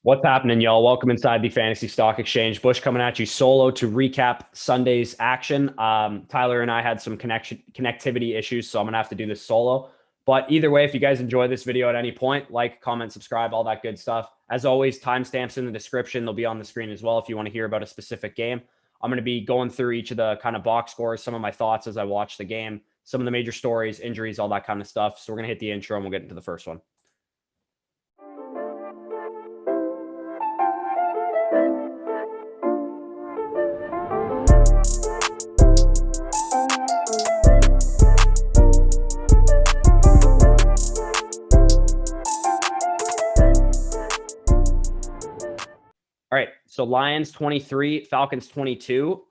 What's happening, y'all? Welcome inside the Fantasy Stock Exchange. Bush coming at you solo to recap Sunday's action. Tyler and I had some connectivity issues, so I'm gonna have to do this solo. But either way, if you guys enjoy this video at any point, like, comment, subscribe, all that good stuff. As always, timestamps in the description. They'll be on the screen as well if you want to hear about a specific game. I'm going to be going through each of the kind of box scores, some of my thoughts as I watch the game, some of the major stories, injuries, all that kind of stuff. So we're going to hit the intro and we'll get into the first one. All right, so Lions 23, Falcons 22.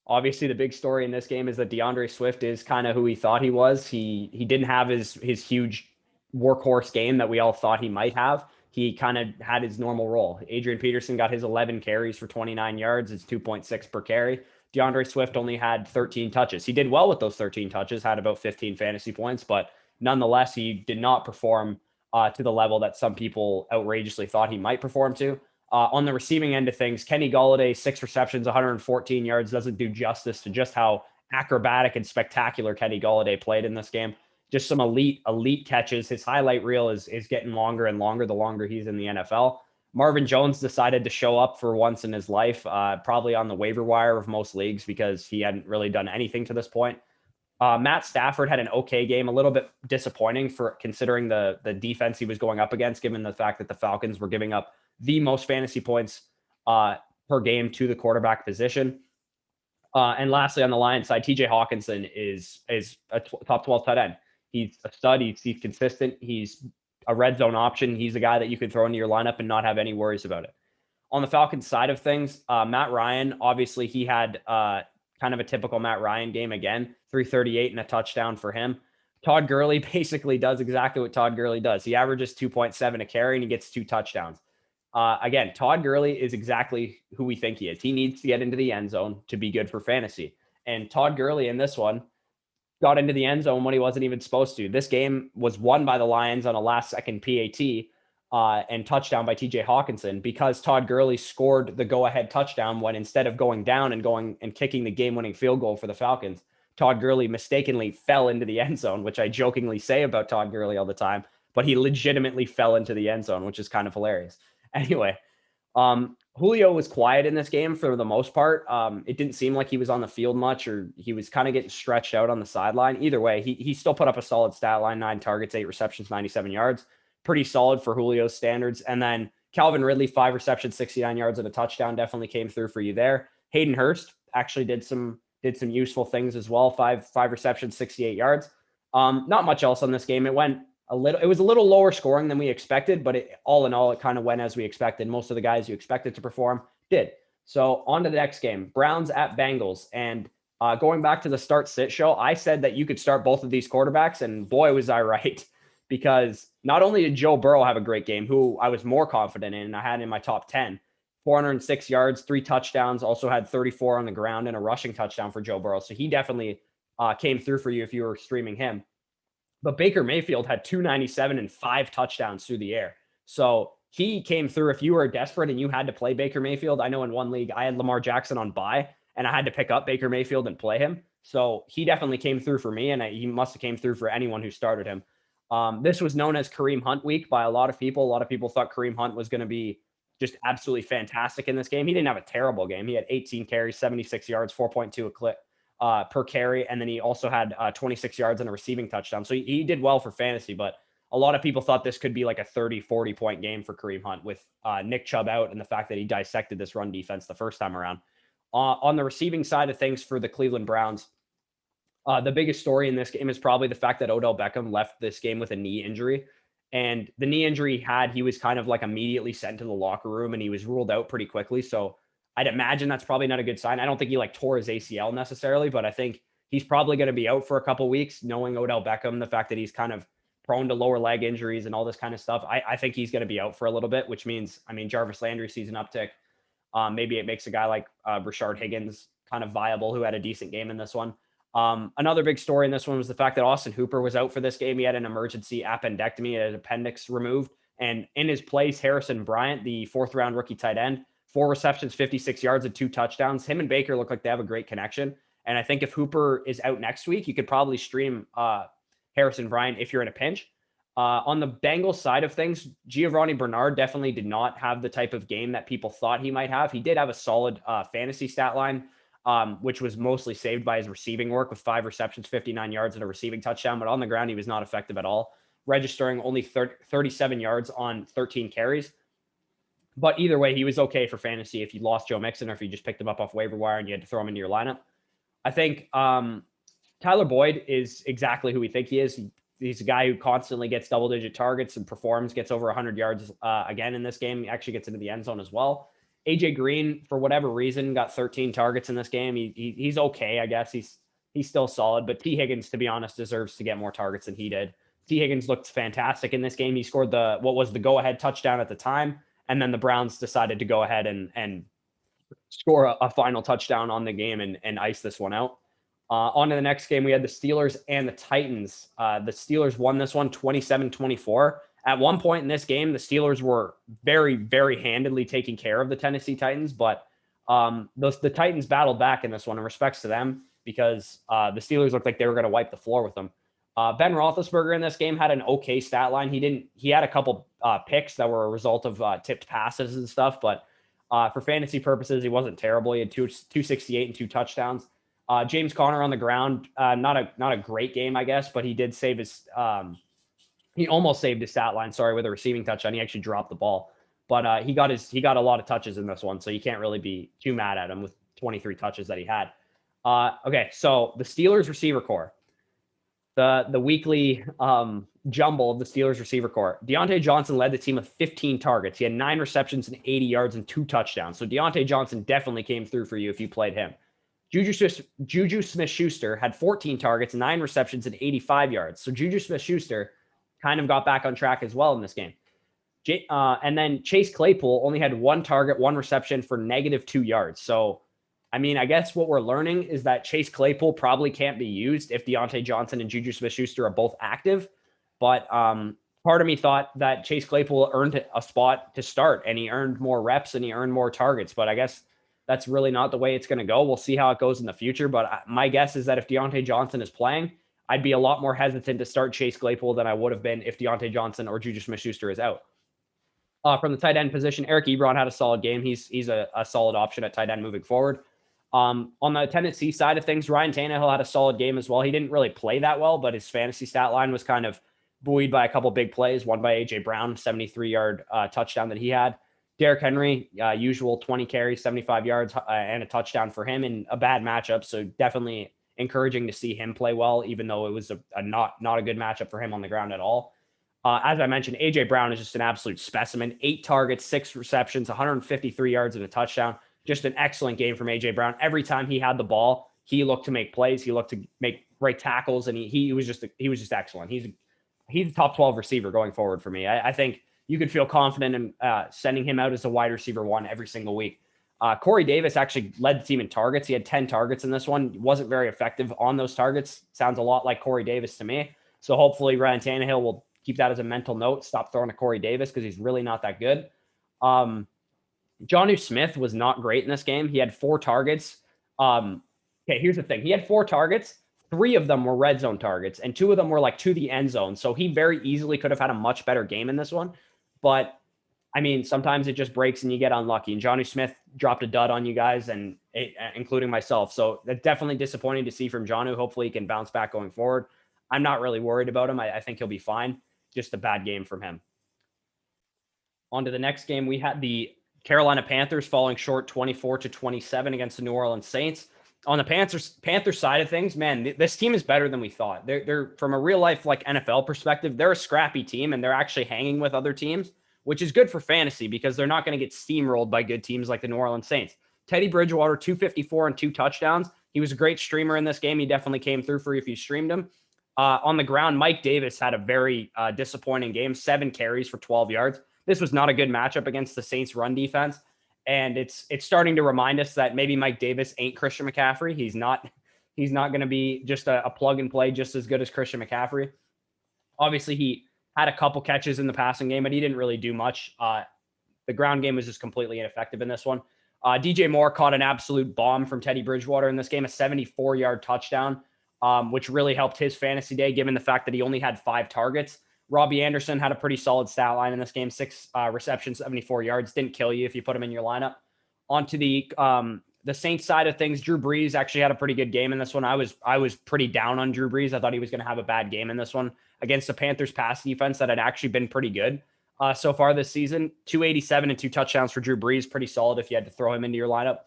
Obviously, the big story in this game is that DeAndre Swift is kind of who he thought he was. He didn't have his huge workhorse game that we all thought he might have. He kind of had his normal role. Adrian Peterson got his 11 carries for 29 yards. It's 2.6 per carry. DeAndre Swift only had 13 touches. He did well with those 13 touches, had about 15 fantasy points, but nonetheless, he did not perform to the level that some people outrageously thought he might perform to. On the receiving end of things, Kenny Golladay, 6 receptions, 114 yards, doesn't do justice to just how acrobatic and spectacular Kenny Golladay played in this game. Just some elite catches. His highlight reel is getting longer and longer the longer he's in the NFL. Marvin Jones decided to show up for once in his life, probably on the waiver wire of most leagues because he hadn't really done anything to this point. Matt Stafford had an okay game, a little bit disappointing for considering the defense he was going up against, given the fact that the Falcons were giving up the most fantasy points per game to the quarterback position. And lastly, on the Lions side, TJ Hawkinson is a top 12 tight end. He's a stud. He's consistent. He's a red zone option. He's a guy that you could throw into your lineup and not have any worries about it. On the Falcons side of things, Matt Ryan, obviously he had kind of a typical Matt Ryan game again, 338 and a touchdown for him. Todd Gurley basically does exactly what Todd Gurley does. He averages 2.7 a carry and he gets 2 touchdowns. Again, Todd Gurley is exactly who we think he is. He needs to get into the end zone to be good for fantasy. And Todd Gurley in this one got into the end zone when he wasn't even supposed to. This game was won by the Lions on a last-second PAT and touchdown by TJ Hawkinson because Todd Gurley scored the go-ahead touchdown when instead of going down and going and kicking the game-winning field goal for the Falcons, Todd Gurley mistakenly fell into the end zone, which I jokingly say about Todd Gurley all the time, but he legitimately fell into the end zone, which is kind of hilarious. Anyway, Julio was quiet in this game for the most part. It didn't seem like he was on the field much, or he was kind of getting stretched out on the sideline. Either way, he still put up a solid stat line, 9 targets, 8 receptions, 97 yards. Pretty solid for Julio's standards. And then Calvin Ridley, 5 receptions, 69 yards and a touchdown, definitely came through for you there. Hayden Hurst actually did some useful things as well. 5 receptions, 68 yards. Not much else on this game. It was a little lower scoring than we expected, but all in all, it kind of went as we expected. Most of the guys you expected to perform did. So on to the next game, Browns at Bengals. And going back to the start-sit show, I said that you could start both of these quarterbacks, and boy, was I right. Because not only did Joe Burrow have a great game, who I was more confident in, and I had in my top 10, 406 yards, 3 touchdowns, also had 34 on the ground and a rushing touchdown for Joe Burrow. So he definitely came through for you if you were streaming him. But Baker Mayfield had 297 and 5 touchdowns through the air. So he came through if you were desperate and you had to play Baker Mayfield. I know in one league I had Lamar Jackson on bye and I had to pick up Baker Mayfield and play him. So he definitely came through for me, and he must have came through for anyone who started him. This was known as Kareem Hunt week by a lot of people. A lot of people thought Kareem Hunt was going to be just absolutely fantastic in this game. He didn't have a terrible game. He had 18 carries, 76 yards, 4.2 a clip. Per carry, and then he also had 26 yards and a receiving touchdown. So he did well for fantasy, but a lot of people thought this could be like a 30, 40-point game for Kareem Hunt with Nick Chubb out and the fact that he dissected this run defense the first time around. On the receiving side of things for the Cleveland Browns, the biggest story in this game is probably the fact that Odell Beckham left this game with a knee injury. And the knee injury he was kind of like immediately sent to the locker room, and he was ruled out pretty quickly. So I'd imagine that's probably not a good sign. I don't think he tore his ACL necessarily, but I think he's probably going to be out for a couple weeks, knowing Odell Beckham, the fact that he's kind of prone to lower leg injuries and all this kind of stuff. I think he's going to be out for a little bit, which means, Jarvis Landry sees an uptick. Maybe it makes a guy like Rashard Higgins kind of viable, who had a decent game in this one. Another big story in this one was the fact that Austin Hooper was out for this game. He had an emergency appendectomy, an appendix removed, And in his place, Harrison Bryant, the 4th-round rookie tight end, 4 receptions, 56 yards, and 2 touchdowns. Him and Baker look like they have a great connection. And I think if Hooper is out next week, you could probably stream Harrison Bryant if you're in a pinch. On the Bengals side of things, Giovanni Bernard definitely did not have the type of game that people thought he might have. He did have a solid fantasy stat line, which was mostly saved by his receiving work with 5 receptions, 59 yards, and a receiving touchdown. But on the ground, he was not effective at all, registering only 37 yards on 13 carries. But either way, he was okay for fantasy if you lost Joe Mixon or if you just picked him up off waiver wire and you had to throw him into your lineup. I think Tyler Boyd is exactly who we think he is. He's a guy who constantly gets double-digit targets and performs, gets over 100 yards again in this game. He actually gets into the end zone as well. AJ Green, for whatever reason, got 13 targets in this game. He's okay, I guess. He's still solid, but T. Higgins, to be honest, deserves to get more targets than he did. T. Higgins looked fantastic in this game. He scored what was the go-ahead touchdown at the time, and then the Browns decided to go ahead and score a final touchdown on the game and ice this one out. On to the next game, we had the Steelers and the Titans. The Steelers won this one 27-24. At one point in this game, the Steelers were very, very handedly taking care of the Tennessee Titans, but the Titans battled back in this one in respects to them because the Steelers looked like they were going to wipe the floor with them. Ben Roethlisberger in this game had an okay stat line. He had a couple picks that were a result of tipped passes and stuff, but for fantasy purposes, he wasn't terrible. He had 268 and 2 touchdowns. James Conner on the ground, not a great game, I guess, but he did save his. He almost saved his stat line. Sorry, with a receiving touchdown, he actually dropped the ball, but he got a lot of touches in this one, so you can't really be too mad at him with 23 touches that he had. Okay, so the Steelers receiver core, the weekly jumble of the Steelers receiver core. Deontay Johnson led the team with 15 targets. He had 9 receptions and 80 yards and 2 touchdowns. So Deontay Johnson definitely came through for you if you played him. Juju Smith-Schuster had 14 targets, 9 receptions, and 85 yards. So Juju Smith-Schuster kind of got back on track as well in this game. And then Chase Claypool only had 1 target, 1 reception for -2 yards. So, I mean, I guess what we're learning is that Chase Claypool probably can't be used if Deontay Johnson and Juju Smith-Schuster are both active. But part of me thought that Chase Claypool earned a spot to start, and he earned more reps and he earned more targets. But I guess that's really not the way it's going to go. We'll see how it goes in the future. But my guess is that if Deontay Johnson is playing, I'd be a lot more hesitant to start Chase Claypool than I would have been if Deontay Johnson or Juju Smith-Schuster is out. From the tight end position, Eric Ebron had a solid game. He's a solid option at tight end moving forward. On the Tennessee side of things, Ryan Tannehill had a solid game as well. He didn't really play that well, but his fantasy stat line was kind of buoyed by a couple big plays, one by A.J. Brown, 73-yard touchdown that he had. Derrick Henry, usual 20 carries, 75 yards, and a touchdown for him in a bad matchup. So definitely encouraging to see him play well, even though it was not a good matchup for him on the ground at all. As I mentioned, A.J. Brown is just an absolute specimen. 8 targets, 6 receptions, 153 yards, and a touchdown. Just an excellent game from A.J. Brown. Every time he had the ball, he looked to make plays. He looked to make great tackles, and he was just excellent. He's a top 12 receiver going forward for me. I think you could feel confident in sending him out as a wide receiver 1 every single week. Corey Davis actually led the team in targets. He had 10 targets in this one. He wasn't very effective on those targets. Sounds a lot like Corey Davis to me. So hopefully Ryan Tannehill will keep that as a mental note. Stop throwing to Corey Davis because he's really not that good. Jonnu Smith was not great in this game. He had 4 targets. Okay, here's the thing. He had 4 targets. 3 of them were red zone targets, and 2 of them were like to the end zone. So he very easily could have had a much better game in this one. But I mean, sometimes it just breaks and you get unlucky. And Jonnu Smith dropped a dud on you guys, and including myself. So that's definitely disappointing to see from Jonnu. Hopefully he can bounce back going forward. I'm not really worried about him. I think he'll be fine. Just a bad game from him. On to the next game. We had the Carolina Panthers falling short 24-27 against the New Orleans Saints. On the Panthers side of things, man, this team is better than we thought. They're from a real life like NFL perspective, they're a scrappy team, and they're actually hanging with other teams, which is good for fantasy because they're not going to get steamrolled by good teams like the New Orleans Saints. Teddy Bridgewater, 254 and 2 touchdowns. He was a great streamer in this game. He definitely came through for you if you streamed him. On the ground, Mike Davis had a very disappointing game, 7 carries for 12 yards. This was not a good matchup against the Saints run defense. And it's starting to remind us that maybe Mike Davis ain't Christian McCaffrey. He's not going to be just a plug and play just as good as Christian McCaffrey. Obviously, he had a couple catches in the passing game, but he didn't really do much. The ground game was just completely ineffective in this one. DJ Moore caught an absolute bomb from Teddy Bridgewater in this game, a 74-yard touchdown, which really helped his fantasy day, given the fact that he only had 5 targets. Robbie Anderson had a pretty solid stat line in this game, 6 receptions, 74 yards. Didn't kill you if you put him in your lineup. Onto the Saints side of things, Drew Brees actually had a pretty good game in this one. I was pretty down on Drew Brees. I thought he was going to have a bad game in this one against the Panthers pass defense that had actually been pretty good so far this season. 287 and 2 touchdowns for Drew Brees. Pretty solid if you had to throw him into your lineup.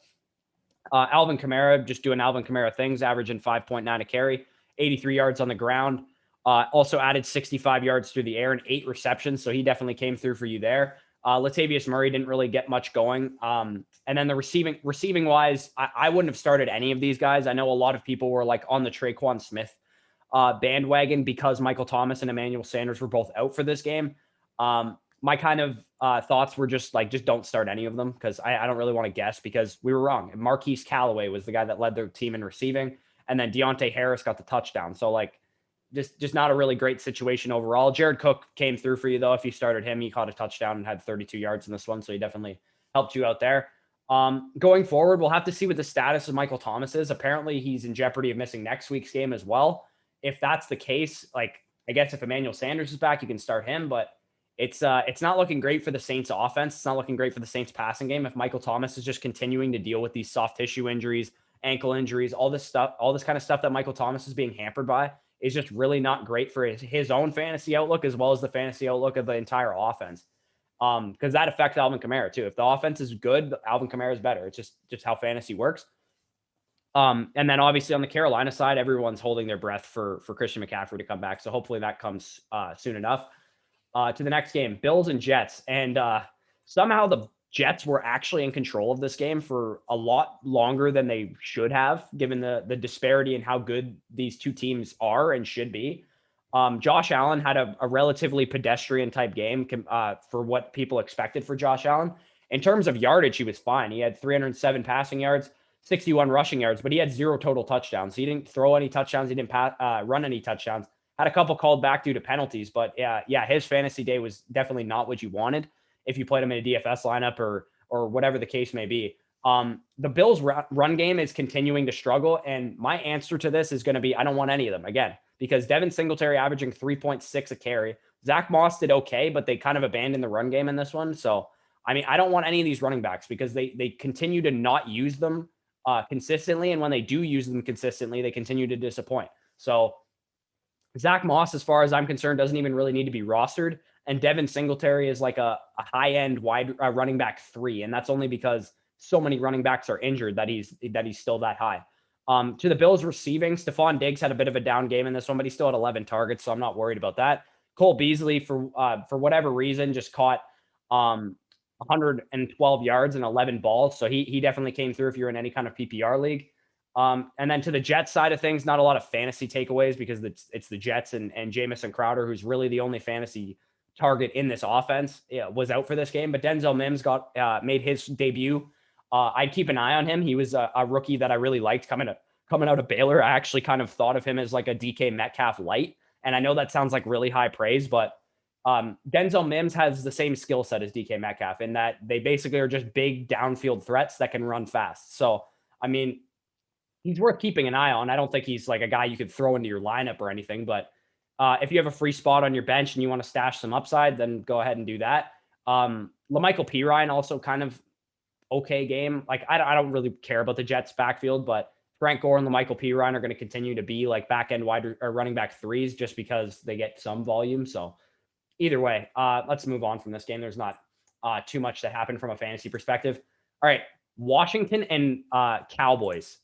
Alvin Kamara, just doing Alvin Kamara things, averaging 5.9 a carry, 83 yards on the ground. Also added 65 yards through the air and 8 receptions. So he definitely came through for you there. Latavius Murray didn't really get much going. And then the receiving wise, I wouldn't have started any of these guys. I know a lot of people were like on the Traquan Smith bandwagon because Michael Thomas and Emmanuel Sanders were both out for this game. My kind of thoughts were just don't start any of them because I don't really want to guess because we were wrong. Marquise Callaway was the guy that led their team in receiving. And then Deontay Harris got the touchdown. So just not a really great situation overall. Jared Cook came through for you, though. If you started him, he caught a touchdown and had 32 yards in this one, so he definitely helped you out there. Going forward, we'll have to see what the status of Michael Thomas is. Apparently, he's in jeopardy of missing next week's game as well. If that's the case, I guess if Emmanuel Sanders is back, you can start him, but it's not looking great for the Saints offense. It's not looking great for the Saints passing game if Michael Thomas is just continuing to deal with these soft tissue injuries, ankle injuries, all this kind of stuff that Michael Thomas is being hampered by. Is just really not great for his own fantasy outlook as well as the fantasy outlook of the entire offense. Because that affects Alvin Kamara too. If the offense is good, Alvin Kamara is better. It's just how fantasy works. And then obviously on the Carolina side, everyone's holding their breath for Christian McCaffrey to come back. So hopefully that comes soon enough. To the next game, Bills and Jets. And somehow the Jets were actually in control of this game for a lot longer than they should have, given the disparity in how good these two teams are and should be. Josh Allen had a relatively pedestrian type game for what people expected for Josh Allen. In terms of yardage, he was fine. He had 307 passing yards, 61 rushing yards, but he had 0 total touchdowns. He didn't throw any touchdowns. He didn't run any touchdowns. Had a couple called back due to penalties, but yeah, his fantasy day was definitely not what you wanted if you played him in a DFS lineup or whatever the case may be. The Bills run game is continuing to struggle. And my answer to this is going to be, I don't want any of them again, because Devin Singletary averaging 3.6 a carry. Zach Moss did okay, but they kind of abandoned the run game in this one. So, I mean, I don't want any of these running backs because they continue to not use them consistently. And when they do use them consistently, they continue to disappoint. So Zach Moss, as far as I'm concerned, doesn't even really need to be rostered. And Devin Singletary is like a high-end wide running back 3. And that's only because so many running backs are injured that he's still that high. To the Bills receiving, Stephon Diggs had a bit of a down game in this one, but he still had 11 targets, so I'm not worried about that. Cole Beasley, for whatever reason, just caught 112 yards and 11 balls. So he definitely came through if you're in any kind of PPR league. And then to the Jets side of things, not a lot of fantasy takeaways because it's the Jets and Jamison Crowder, who's really the only fantasy target in this offense, was out for this game. But Denzel Mims made his debut. I'd keep an eye on him. He was a rookie that I really liked coming out of Baylor. I actually kind of thought of him as like a DK Metcalf light. And I know that sounds like really high praise, but Denzel Mims has the same skill set as DK Metcalf in that they basically are just big downfield threats that can run fast. So, I mean, he's worth keeping an eye on. I don't think he's like a guy you could throw into your lineup or anything, but if you have a free spot on your bench and you want to stash some upside, then go ahead and do that. LaMichael Pirine also kind of okay game. Like I don't really care about the Jets backfield, but Frank Gore and LaMichael Pirine are going to continue to be like back end wide or running back 3s just because they get some volume. So either way, let's move on from this game. There's not too much to happen from a fantasy perspective. All right, Washington and Cowboys.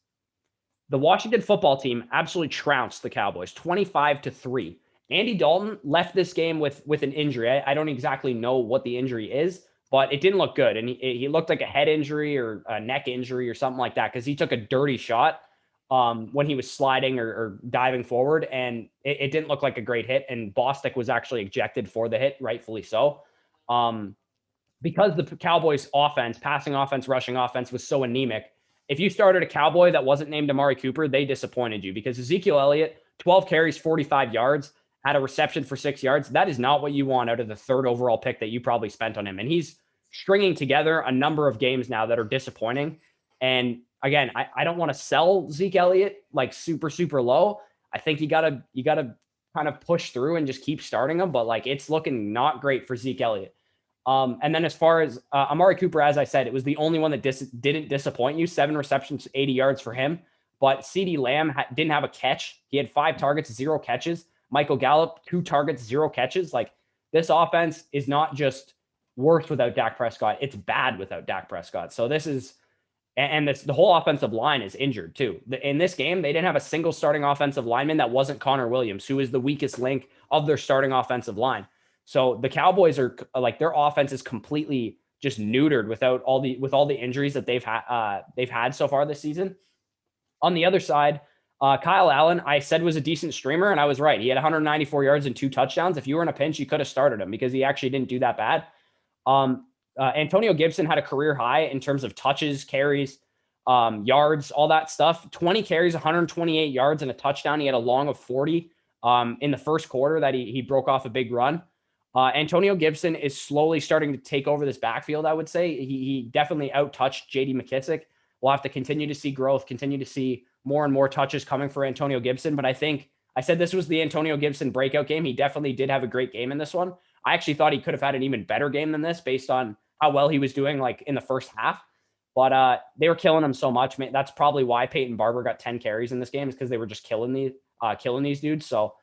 The Washington football team absolutely trounced the Cowboys 25-3. Andy Dalton left this game with an injury. I don't exactly know what the injury is, but it didn't look good. And he looked like a head injury or a neck injury or something like that because he took a dirty shot when he was sliding or diving forward, and it didn't look like a great hit. And Bostic was actually ejected for the hit, rightfully so. Because the Cowboys' offense, passing offense, rushing offense was so anemic, if you started a Cowboy that wasn't named Amari Cooper, they disappointed you because Ezekiel Elliott, 12 carries, 45 yards, had a reception for 6 yards. That is not what you want out of the 3rd overall pick that you probably spent on him. And he's stringing together a number of games now that are disappointing. And again, I don't want to sell Zeke Elliott like super, super low. I think you gotta kind of push through and just keep starting him. But like, it's looking not great for Zeke Elliott. And then as far as Amari Cooper, as I said, it was the only one that didn't disappoint you. 7 receptions, 80 yards for him. But CeeDee Lamb didn't have a catch. He had 5 targets, 0 catches. Michael Gallup, 2 targets, 0 catches. Like, this offense is not just worse without Dak Prescott. It's bad without Dak Prescott. So this is, and the whole offensive line is injured too. In this game, they didn't have a single starting offensive lineman that wasn't Connor Williams, who is the weakest link of their starting offensive line. So the Cowboys are like, their offense is completely just neutered with all the injuries that they've had so far this season. On the other side, Kyle Allen, I said was a decent streamer, and I was right. He had 194 yards and 2 touchdowns. If you were in a pinch, you could have started him because he actually didn't do that bad. Antonio Gibson had a career high in terms of touches, carries, yards, all that stuff. 20 carries, 128 yards, and a touchdown. He had a long of 40 in the first quarter that he broke off a big run. Antonio Gibson is slowly starting to take over this backfield, I would say. He definitely out-touched J.D. McKissic. We'll have to continue to see growth, continue to see more and more touches coming for Antonio Gibson. But I think I said this was the Antonio Gibson breakout game. He definitely did have a great game in this one. I actually thought he could have had an even better game than this based on how well he was doing like in the first half. But they were killing him so much. Man, that's probably why Peyton Barber got 10 carries in this game, is because they were just killing these dudes. So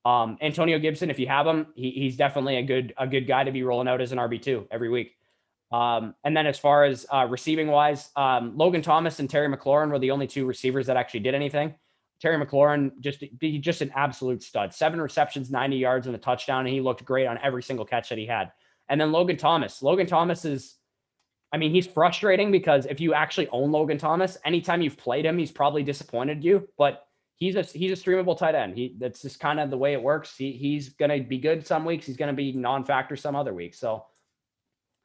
Antonio Gibson, if you have him, he's definitely a good guy to be rolling out as an RB2 every week. And then as far as receiving wise, Logan Thomas and Terry McLaurin were the only 2 receivers that actually did anything. Terry McLaurin, just an absolute stud. 7 receptions, 90 yards, and a touchdown, and he looked great on every single catch that he had. And then Logan Thomas is, I mean, he's frustrating because if you actually own Logan Thomas, anytime you've played him, he's probably disappointed you, but he's a streamable tight end. That's just kind of the way it works. He's going to be good some weeks. He's going to be non-factor some other weeks. So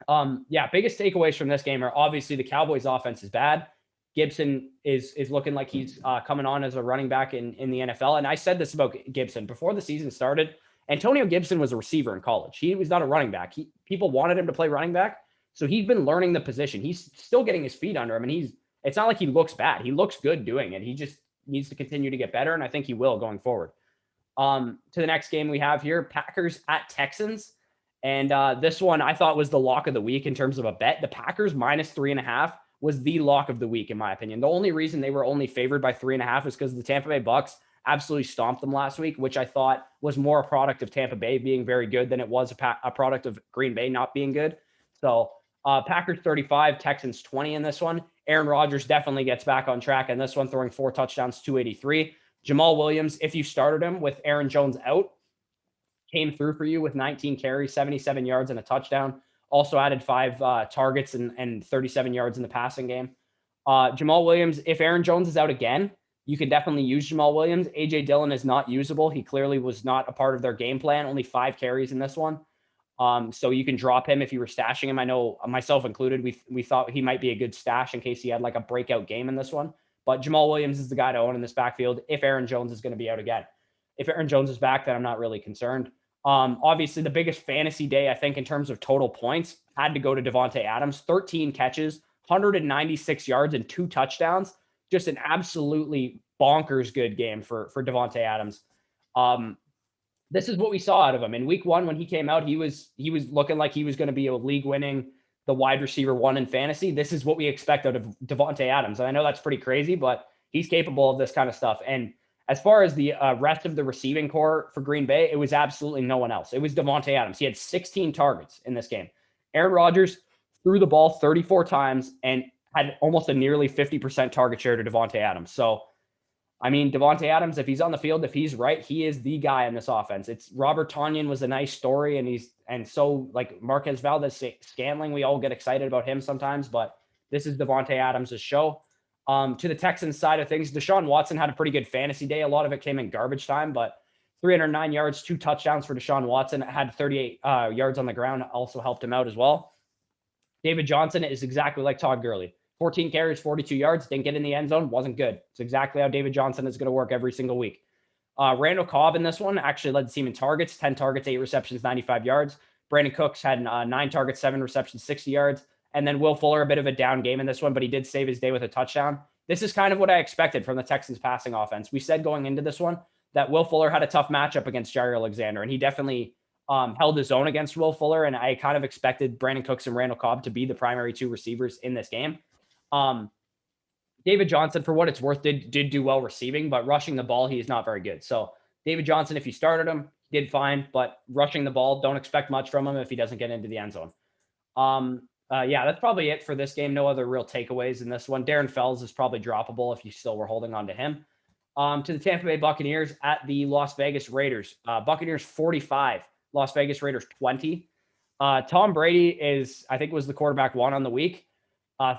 yeah, biggest takeaways from this game are obviously the Cowboys offense is bad. Gibson is looking like he's coming on as a running back in the NFL. And I said this about Gibson before the season started. Antonio Gibson was a receiver in college. He was not a running back. People wanted him to play running back. So he's been learning the position. He's still getting his feet under him. And it's not like he looks bad. He looks good doing it. He just needs to continue to get better. And I think he will going forward. To the next game we have here, Packers at Texans. And this one I thought was the lock of the week in terms of a bet. The Packers -3.5 was the lock of the week, in my opinion. The only reason they were only favored by 3.5 is because the Tampa Bay Bucks absolutely stomped them last week, which I thought was more a product of Tampa Bay being very good than it was a product of Green Bay not being good. So Packers 35, Texans 20 in this one. Aaron Rodgers definitely gets back on track in this one, throwing 4 touchdowns, 283. Jamal Williams, if you started him with Aaron Jones out, came through for you with 19 carries, 77 yards, and a touchdown. Also added 5 targets and 37 yards in the passing game. Jamal Williams, if Aaron Jones is out again, you can definitely use Jamal Williams. A.J. Dillon is not usable. He clearly was not a part of their game plan. Only 5 carries in this one. So you can drop him if you were stashing him. I know myself included, we thought he might be a good stash in case he had like a breakout game in this one. But Jamal Williams is the guy to own in this backfield if Aaron Jones is going to be out again. If Aaron Jones is back, then I'm not really concerned. Obviously, the biggest fantasy day, I think, in terms of total points, had to go to Davante Adams. 13 catches, 196 yards, and 2 touchdowns. Just an absolutely bonkers good game for Davante Adams. This is what we saw out of him. In week 1, when he came out, he was looking like he was going to be a league-winning, the wide receiver 1 in fantasy. This is what we expect out of Davante Adams. And I know that's pretty crazy, but he's capable of this kind of stuff. And as far as the rest of the receiving core for Green Bay, it was absolutely no one else. It was Davante Adams. He had 16 targets in this game. Aaron Rodgers threw the ball 34 times and had almost a nearly 50% target share to Davante Adams. So, I mean, Davante Adams, if he's on the field, if he's right, he is the guy in this offense. It's Robert Tonyan was a nice story, and so like Marquez Valdes-Scantling, we all get excited about him sometimes, but this is Davante Adams' show. To the Texans side of things, Deshaun Watson had a pretty good fantasy day. A lot of it came in garbage time, but 309 yards, 2 touchdowns for Deshaun Watson. Had 38 yards on the ground, also helped him out as well. David Johnson is exactly like Todd Gurley. 14 carries, 42 yards, didn't get in the end zone, wasn't good. It's exactly how David Johnson is going to work every single week. Randall Cobb in this one actually led the team in targets, 10 targets, 8 receptions, 95 yards. Brandon Cooks had 9 targets, 7 receptions, 60 yards. And then Will Fuller, a bit of a down game in this one, but he did save his day with a touchdown. This is kind of what I expected from the Texans passing offense. We said going into this one that Will Fuller had a tough matchup against Jair Alexander, and he definitely held his own against Will Fuller. And I kind of expected Brandon Cooks and Randall Cobb to be the primary 2 receivers in this game. David Johnson, for what it's worth, did do well receiving, but rushing the ball, he is not very good. So David Johnson, if you started him, did fine, but rushing the ball, don't expect much from him if he doesn't get into the end zone. Yeah, that's probably it for this game. No other real takeaways in this one. Darren Fells is probably droppable if you still were holding on to him. To the Tampa Bay Buccaneers at the Las Vegas Raiders. Buccaneers 45, Las Vegas Raiders 20. Tom Brady is, I think, was the quarterback 1 on the week.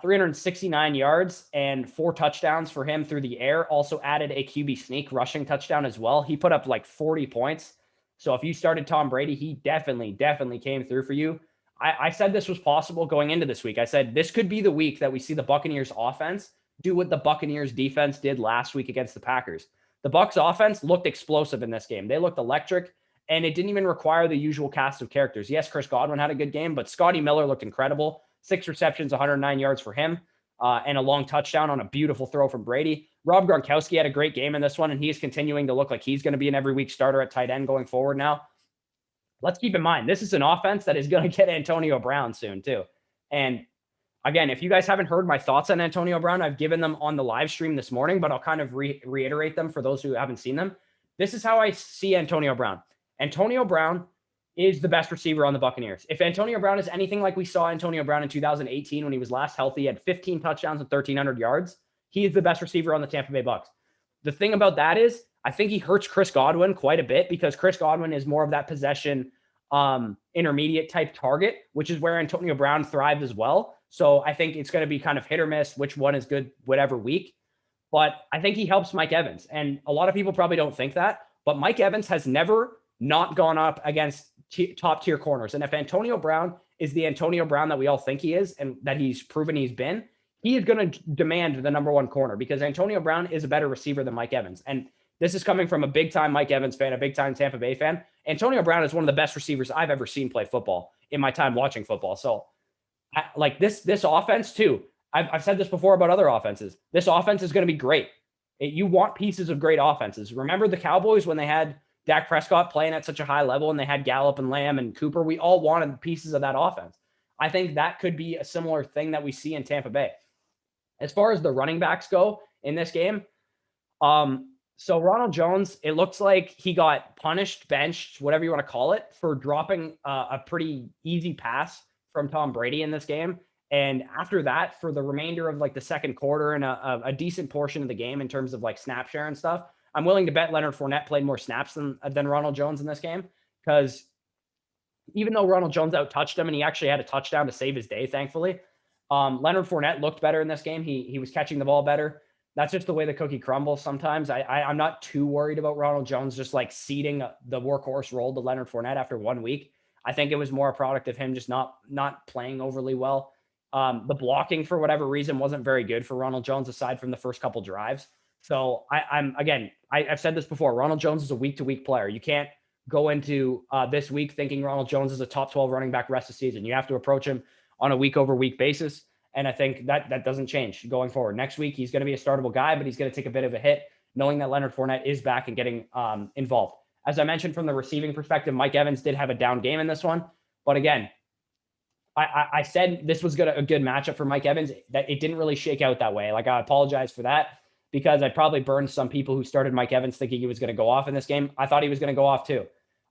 369 yards and 4 touchdowns for him through the air. Also added a QB sneak rushing touchdown as well. He put up like 40 points. So if you started Tom Brady, he definitely came through for you. I said this was possible going into this week. I said this could be the week that we see the Buccaneers offense do what the Buccaneers defense did last week against the Packers. The Bucs offense looked explosive in this game. They looked electric, and it didn't even require the usual cast of characters. Yes, Chris Godwin had a good game, but Scotty Miller looked incredible. 6 receptions, 109 yards for him, and a long touchdown on a beautiful throw from Brady. Rob Gronkowski had a great game in this one, and he's continuing to look like he's going to be an every week starter at tight end going forward now. Let's keep in mind, this is an offense that is going to get Antonio Brown soon too. And again, if you guys haven't heard my thoughts on Antonio Brown, I've given them on the live stream this morning, but I'll kind of reiterate them for those who haven't seen them. This is how I see Antonio Brown. Antonio Brown is the best receiver on the Buccaneers. If Antonio Brown is anything like we saw Antonio Brown in 2018 when he was last healthy, he had 15 touchdowns and 1,300 yards. He is the best receiver on the Tampa Bay Bucs. The thing about that is I think he hurts Chris Godwin quite a bit because Chris Godwin is more of that possession intermediate type target, which is where Antonio Brown thrived as well. So I think it's going to be kind of hit or miss, which one is good, whatever week. But I think he helps Mike Evans. And a lot of people probably don't think that, but Mike Evans has never not gone up against top tier corners. And if Antonio Brown is the Antonio Brown that we all think he is and that he's proven he's been, he is going to demand the number 1 corner because Antonio Brown is a better receiver than Mike Evans. And this is coming from a big time Mike Evans fan, a big time Tampa Bay fan. Antonio Brown is one of the best receivers I've ever seen play football in my time watching football. So like this offense too, I've said this before about other offenses. This offense is going to be great. You want pieces of great offenses. Remember the Cowboys when they had Dak Prescott playing at such a high level and they had Gallup and Lamb and Cooper? We all wanted pieces of that offense. I think that could be a similar thing that we see in Tampa Bay. As far as the running backs go in this game, so Ronald Jones, it looks like he got punished, benched, whatever you want to call it, for dropping a pretty easy pass from Tom Brady in this game. And after that, for the remainder of like the second quarter and a decent portion of the game in terms of like snap share and stuff, I'm willing to bet Leonard Fournette played more snaps than Ronald Jones in this game, because even though Ronald Jones out-touched him and he actually had a touchdown to save his day, thankfully, Leonard Fournette looked better in this game. He was catching the ball better. That's just the way the cookie crumbles sometimes. I'm not too worried about Ronald Jones just like ceding the workhorse role to Leonard Fournette after 1 week. I think it was more a product of him just not playing overly well. The blocking, for whatever reason, wasn't very good for Ronald Jones aside from the first couple drives. So I've said this before. Ronald Jones is a week-to-week player. You can't go into this week thinking Ronald Jones is a top 12 running back rest of the season. You have to approach him on a week-over-week basis. And I think that doesn't change going forward. Next week, he's going to be a startable guy, but he's going to take a bit of a hit knowing that Leonard Fournette is back and getting involved. As I mentioned, from the receiving perspective, Mike Evans did have a down game in this one. But again, I said this was a good matchup for Mike Evans. That it didn't really shake out that way. Like, I apologize for that because I probably burned some people who started Mike Evans thinking he was going to go off in this game. I thought he was going to go off too.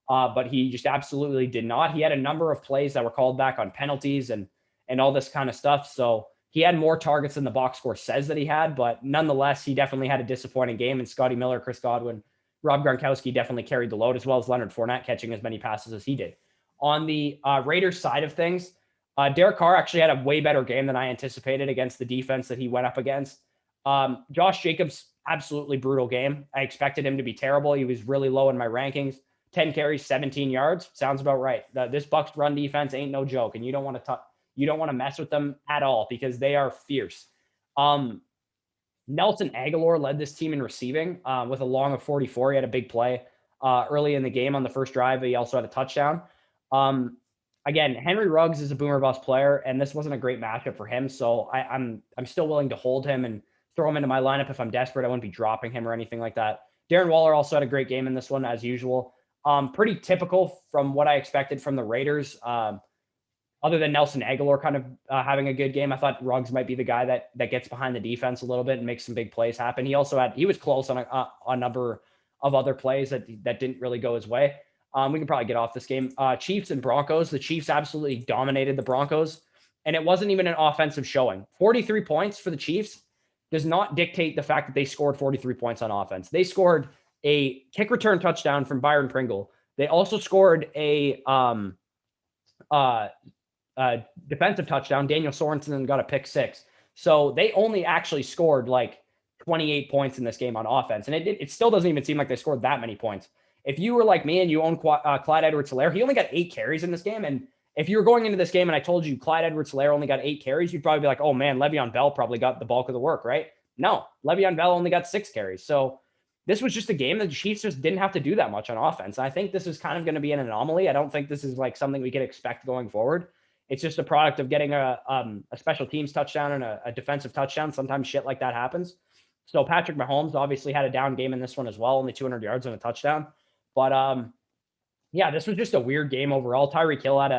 But he just absolutely did not. He had a number of plays that were called back on penalties and all this kind of stuff. So he had more targets than the box score says that he had, but nonetheless, he definitely had a disappointing game. And Scotty Miller, Chris Godwin, Rob Gronkowski definitely carried the load, as well as Leonard Fournette catching as many passes as he did. On the Raiders side of things, Derek Carr actually had a way better game than I anticipated against the defense that he went up against. Josh Jacobs, absolutely brutal game. I expected him to be terrible. He was really low in my rankings. 10 carries, 17 yards. Sounds about right. This Bucs run defense ain't no joke, and you don't want to mess with them at all because they are fierce. Nelson Aguilar led this team in receiving with a long of 44. He had a big play early in the game on the first drive. He also had a touchdown. Again, Henry Ruggs is a boomer bust player, and this wasn't a great matchup for him. So I'm still willing to hold him and throw him into my lineup if I'm desperate. I wouldn't be dropping him or anything like that. Darren Waller also had a great game in this one, as usual. Pretty typical from what I expected from the Raiders. Other than Nelson Aguilar kind of having a good game, I thought Ruggs might be the guy that gets behind the defense a little bit and makes some big plays happen. He was close on a number of other plays that didn't really go his way. We can probably get off this game. Chiefs and Broncos. The Chiefs absolutely dominated the Broncos, and it wasn't even an offensive showing. 43 points for the Chiefs does not dictate the fact that they scored 43 points on offense. They scored a kick return touchdown from Byron Pringle. They also scored a defensive touchdown. Daniel Sorensen got a pick six. So they only actually scored like 28 points in this game on offense. And it still doesn't even seem like they scored that many points. If you were like me and you own Clyde Edwards-Helaire, he only got 8 carries in this game. And if you were going into this game and I told you Clyde Edwards-Helaire only got 8 carries, you'd probably be like, oh man, Le'Veon Bell probably got the bulk of the work, right? No, Le'Veon Bell only got 6 carries. So this was just a game that the Chiefs just didn't have to do that much on offense. And I think this is kind of going to be an anomaly. I don't think this is like something we could expect going forward. It's just a product of getting a special teams touchdown and a defensive touchdown. Sometimes shit like that happens. So Patrick Mahomes obviously had a down game in this one as well, only 200 yards and a touchdown. But yeah, this was just a weird game overall. Tyreek Hill had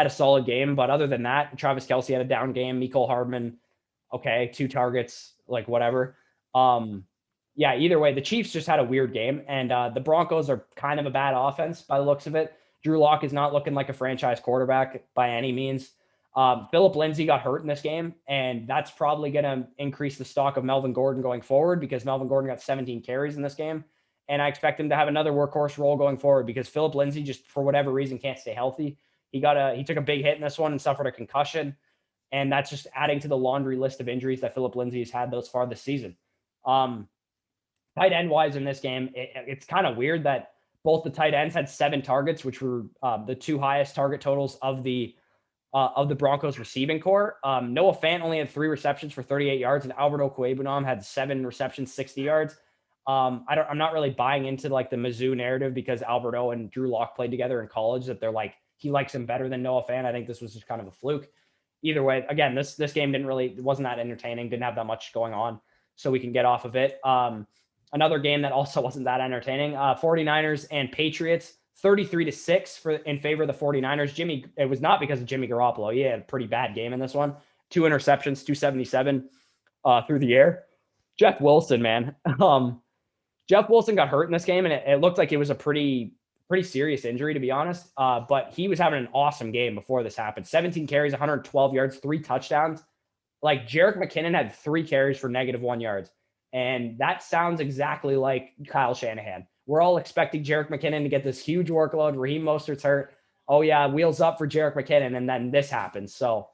a solid game, but other than that, Travis Kelce had a down game. Mecole Hardman, okay, 2 targets, like whatever. Yeah, either way, the Chiefs just had a weird game, and the Broncos are kind of a bad offense by the looks of it. Drew Lock is not looking like a franchise quarterback by any means. Phillip Lindsay got hurt in this game, and that's probably going to increase the stock of Melvin Gordon going forward because Melvin Gordon got 17 carries in this game. And I expect him to have another workhorse role going forward because Phillip Lindsay just, for whatever reason, can't stay healthy. He took a big hit in this one and suffered a concussion. And that's just adding to the laundry list of injuries that Phillip Lindsay has had thus far this season. Tight end wise in this game, it's kind of weird that both the tight ends had 7 targets, which were the 2 highest target totals of the Broncos receiving core. Noah Fant only had 3 receptions for 38 yards, and Albert Okwuegbunam had 7 receptions, 60 yards. I'm not really buying into like the Mizzou narrative because Alberto and Drew Lock played together in college that they're like, he likes him better than Noah Fant. I think this was just kind of a fluke. Either way, again, this game wasn't that entertaining, didn't have that much going on, so we can get off of it. Another game that also wasn't that entertaining, 49ers and Patriots, 33-6 in favor of the 49ers. It was not because of Jimmy Garoppolo. He had a pretty bad game in this one. 2 interceptions, 277 through the air. Jeff Wilson, man. Jeff Wilson got hurt in this game, and it looked like it was a pretty serious injury, to be honest. But he was having an awesome game before this happened. 17 carries, 112 yards, 3 touchdowns. Like, Jerick McKinnon had 3 carries for -1 yards. And that sounds exactly like Kyle Shanahan. We're all expecting Jerick McKinnon to get this huge workload. Raheem Mostert's hurt. Oh, yeah, wheels up for Jerick McKinnon, and then this happens. So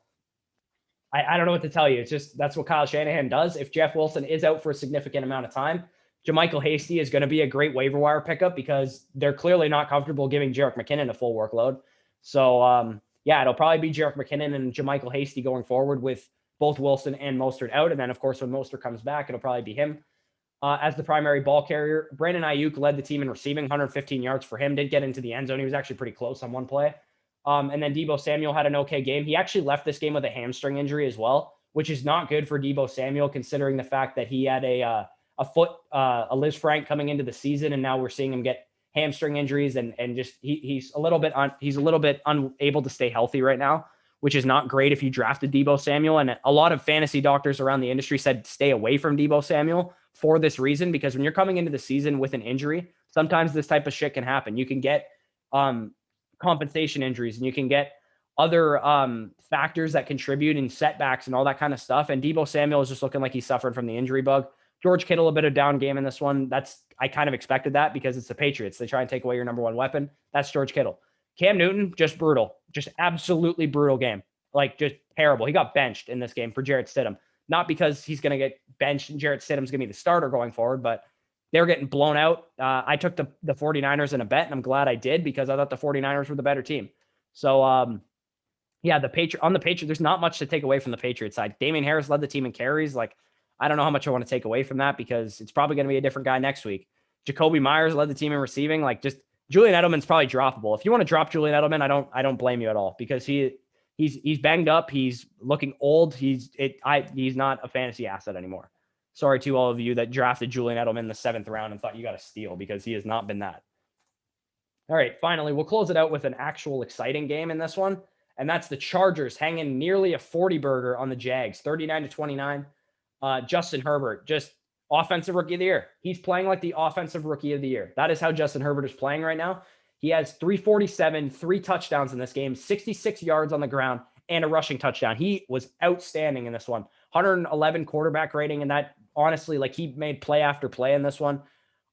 I don't know what to tell you. It's just that's what Kyle Shanahan does. If Jeff Wilson is out for a significant amount of time, JaMychal Hasty is going to be a great waiver wire pickup because they're clearly not comfortable giving Jerick McKinnon a full workload. So, yeah, it'll probably be Jerick McKinnon and JaMychal Hasty going forward with both Wilson and Mostert out. And then, of course, when Mostert comes back, it'll probably be him as the primary ball carrier. Brandon Ayuk led the team in receiving, 115 yards for him. Did get into the end zone. He was actually pretty close on one play. And then Deebo Samuel had an okay game. He actually left this game with a hamstring injury as well, which is not good for Deebo Samuel, considering the fact that he had a Liz Frank coming into the season, and now we're seeing him get hamstring injuries and just he's a little bit unable to stay healthy right now, which is not great if you drafted Deebo Samuel. And a lot of fantasy doctors around the industry said stay away from Deebo Samuel for this reason, because when you're coming into the season with an injury, sometimes this type of shit can happen. You can get compensation injuries, and you can get other factors that contribute in setbacks and all that kind of stuff. And Deebo Samuel is just looking like he's suffering from the injury bug. George Kittle, a bit of down game in this one. I kind of expected that because it's the Patriots. They try and take away your number 1 weapon. That's George Kittle. Cam Newton, just brutal. Just absolutely brutal game. Like, just terrible. He got benched in this game for Jarrett Stidham. Not because he's going to get benched and Jarrett Stidham's going to be the starter going forward, but they were getting blown out. I took the 49ers in a bet, and I'm glad I did because I thought the 49ers were the better team. So, yeah, on the Patriots, there's not much to take away from the Patriots side. Damian Harris led the team in carries. Like, I don't know how much I want to take away from that because it's probably going to be a different guy next week. Jacoby Myers led the team in receiving. Like, just Julian Edelman's probably droppable. If you want to drop Julian Edelman, I don't blame you at all because he's banged up. He's looking old. He's not a fantasy asset anymore. Sorry to all of you that drafted Julian Edelman in the 7th round and thought you got a steal because he has not been that. All right, finally, we'll close it out with an actual exciting game in this one, and that's the Chargers hanging nearly a 40-burger on the Jags, 39-29. Justin Herbert, just offensive rookie of the year. He's playing like the offensive rookie of the year. That is how Justin Herbert is playing right now. He has 347, 3 touchdowns in this game, 66 yards on the ground, and a rushing touchdown. He was outstanding in this one. 111 quarterback rating, and that honestly, like, he made play after play in this one.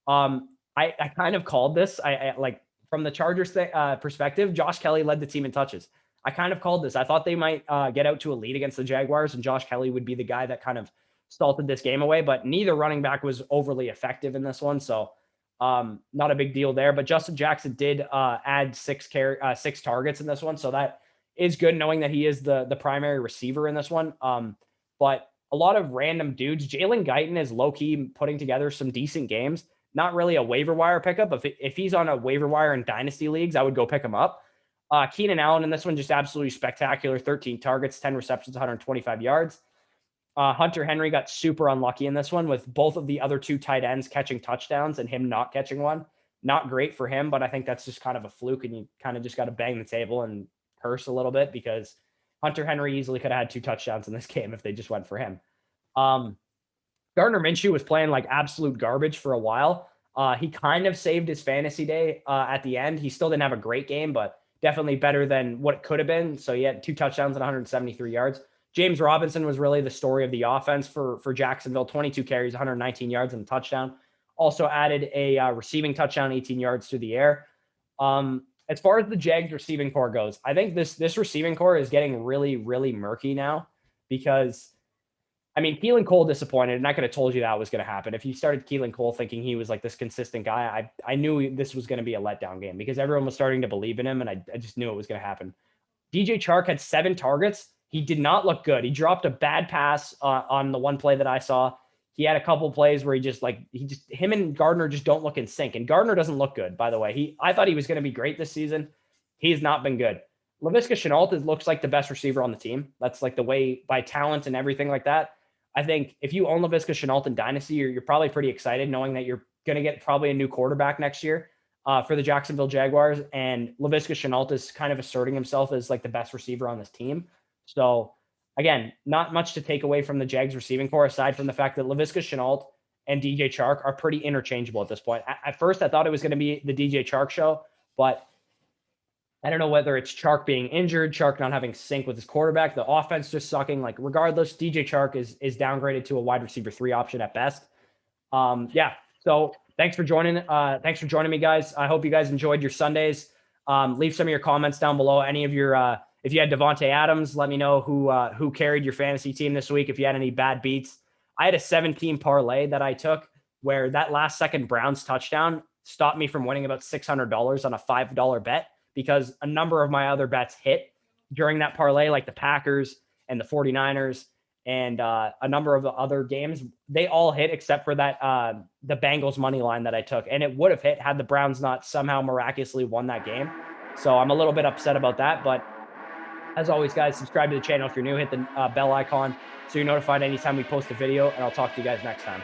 I kind of called this. I like, from the Chargers perspective, Josh Kelly led the team in touches. I kind of called this. I thought they might get out to a lead against the Jaguars, and Josh Kelly would be the guy that kind of salted this game away, but neither running back was overly effective in this one. So not a big deal there. But Justin Jackson did add 6 targets in this one. So that is good, knowing that he is the primary receiver in this one. But a lot of random dudes. Jalen Guyton is low-key putting together some decent games. Not really a waiver wire pickup. If he's on a waiver wire in dynasty leagues, I would go pick him up. Keenan Allen in this one, just absolutely spectacular. 13 targets, 10 receptions, 125 yards. Hunter Henry got super unlucky in this one with both of the other 2 tight ends catching touchdowns and him not catching one. Not great for him, but I think that's just kind of a fluke, and you kind of just got to bang the table and curse a little bit because Hunter Henry easily could have had 2 touchdowns in this game if they just went for him. Gardner Minshew was playing like absolute garbage for a while. He kind of saved his fantasy day at the end. He still didn't have a great game, but definitely better than what it could have been. So he had 2 touchdowns and 173 yards. James Robinson was really the story of the offense for Jacksonville. 22 carries, 119 yards, and a touchdown. Also added a receiving touchdown, 18 yards through the air. As far as the Jags receiving core goes, I think this receiving core is getting really, really murky now because, I mean, Keelan Cole disappointed, and I could have told you that was going to happen. If you started Keelan Cole thinking he was like this consistent guy, I knew this was going to be a letdown game because everyone was starting to believe in him, and I just knew it was going to happen. DJ Chark had 7 targets. He did not look good. He dropped a bad pass on the one play that I saw. He had a couple plays where him and Gardner just don't look in sync. And Gardner doesn't look good, by the way. I thought he was going to be great this season. He has not been good. Laviska Shenault looks like the best receiver on the team. That's like the way, by talent and everything like that. I think if you own Laviska Shenault in Dynasty, you're probably pretty excited knowing that you're going to get probably a new quarterback next year for the Jacksonville Jaguars. And Laviska Shenault is kind of asserting himself as like the best receiver on this team. So, again, not much to take away from the Jags receiving core aside from the fact that Laviska Shenault and DJ Chark are pretty interchangeable at this point. At first, I thought it was going to be the DJ Chark show, but I don't know whether it's Chark being injured, Chark not having sync with his quarterback, the offense just sucking. Like, regardless, DJ Chark is downgraded to a wide receiver 3 option at best. Yeah. So thanks for joining. Thanks for joining me, guys. I hope you guys enjoyed your Sundays. Leave some of your comments down below. Any of your if you had Davante Adams, let me know who carried your fantasy team this week. If you had any bad beats, I had a 7-team parlay that I took where that last second Browns touchdown stopped me from winning about $600 on a $5 bet because a number of my other bets hit during that parlay, like the Packers and the 49ers and a number of the other games. They all hit except for that the Bengals money line that I took, and it would have hit had the Browns not somehow miraculously won that game. So I'm a little bit upset about that, but as always, guys, subscribe to the channel if you're new. Hit the bell icon so you're notified anytime we post a video, and I'll talk to you guys next time.